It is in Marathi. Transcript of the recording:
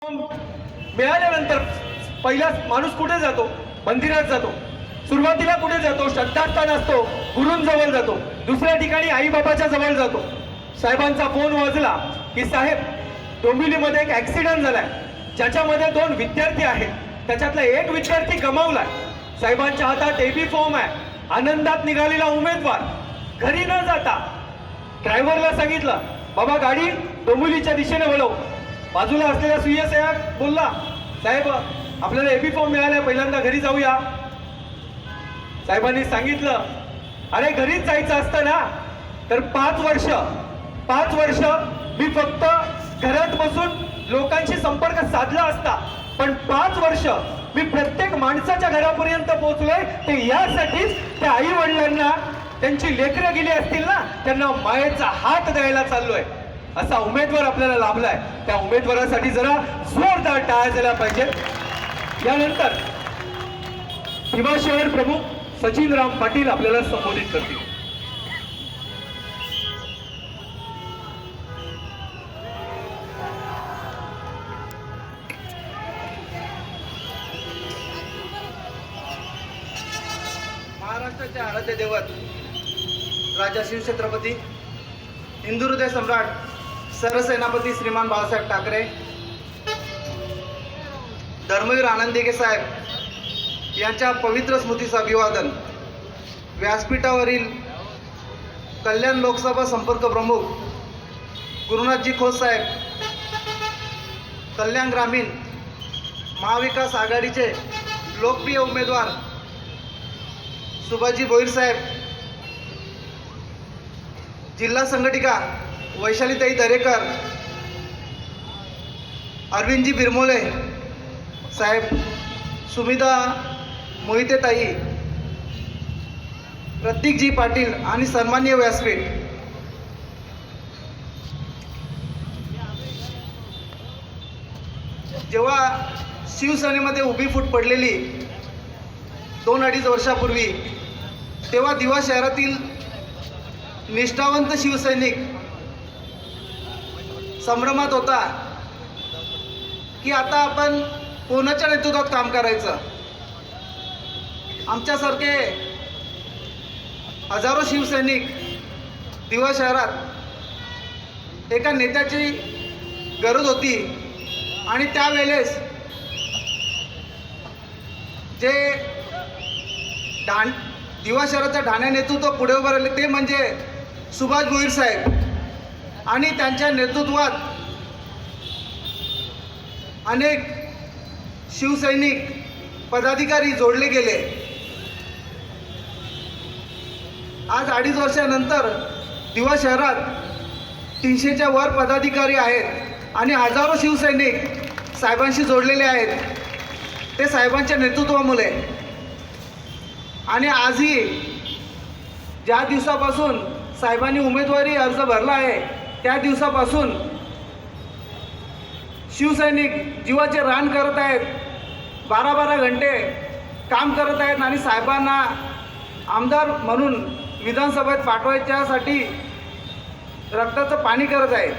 मिळाल्यानंतर पहिला माणूस कुठे जातो? मंदिरात जातो. सुरुवातीला कुठे जातो? श्रद्धास्थान असतो, गुरूंजवळ जातो. दुसऱ्या ठिकाणी आई बाबाच्या जवळ जातो. साहेबांचा फोन वाजला की साहेब, डोंबिवलीमध्ये एक ऍक्सिडेंट झालाय, ज्याच्यामध्ये 2 विद्यार्थी आहेत, त्याच्यातला एक विद्यार्थी गमावलाय. साहेबांच्या हातात एबी फॉर्म आहे. आनंदात निघालेला उमेदवार घरी न जाता ड्रायव्हरला सांगितलं, बाबा गाडी डोंबिवलीच्या दिशेने वळव. बाजूला असलेला सुय्या साहेब बोलला, साहेब आपल्याला एबी फॉर्म मिळालाय, पहिल्यांदा घरी जाऊया. साहेबांनी सांगितलं, अरे घरीच जायचं असतं ना, तर 5 वर्ष मी फक्त घरात बसून लोकांशी संपर्क साधला असता, पण 5 वर्ष मी प्रत्येक माणसाच्या घरापर्यंत पोहोचलोय. ते यासाठीच त्या आई वडिलांना, त्यांची लेकरं गेली असतील ना, त्यांना मायेचा हात द्यायला चाललोय. असा उमेदवार आपल्याला लाभलाय. त्या उमेदवारासाठी जरा जोरदार टाळ्या झाल्या पाहिजे. यानंतर भीमा शहर प्रमुख सचिनराव पाटील आपल्याला संबोधित करतील. महाराष्ट्राचे आराध्य दैवत राजा शिवछत्रपती हिंदू हृदय सम्राट सरसेनापती श्रीमान बाळासाहेब ठाकरे, धर्मवीर आनंदीगे साहेब यांच्या पवित्र स्मृतीचं अभिवादन व्यासपीठावरील कल्याण लोकसभा संपर्क प्रमुख गुरुनाथजी खोत साहेब, कल्याण ग्रामीण महाविकास आघाडीचे लोकप्रिय उमेदवार सुभाषजी भोईर साहेब, जिल्हा संघटिका वैशालीताई दरेकर, अरविंदजी बिरमोले साहेब, सुमिता मोहितेताई, प्रतीकजी पाटील आणि सन्माननीय व्यासपीठ. जेव्हा शिवसेनेमध्ये उभी फूट पडलेली 2-2.5 वर्षापूर्वी, तेव्हा दिवा शहरातील निष्ठावंत शिवसैनिक संभ्रमात होता की आता आपण कोणाच्या नेतृत्वात काम करायचं. आमच्यासारखे हजारो शिवसैनिक दिवा शहरात एका नेत्याची गरज होती. आणि त्यावेळेस जे दिवा शहराचं ठाणे नेतृत्व पुढे उभं राहिले ते म्हणजे सुभाष भोईर साहेब. आणि त्यांच्या नेतृत्वात अनेक शिवसैनिक पदाधिकारी जोडले गेले. आज 2.5 वर्षानंतर दिवा शहरात 300च्या वर पदाधिकारी आहेत आणि हजारो शिवसैनिक साहेबांशी जोडलेले आहेत. ते साहेबांच्या नेतृत्वामुळे. आणि आजही ज्या दिवसापासून साहेबांनी उमेदवारी अर्ज भरला आहे, त्या दिवसापासून शिवसैनिक जीवाचे रान करत आहेत, 12-12 घंटे काम करत आहेत आणि साहेबांना आमदार म्हणून विधानसभेत पाठवायच्यासाठी रक्ताचं पाणी करत आहेत.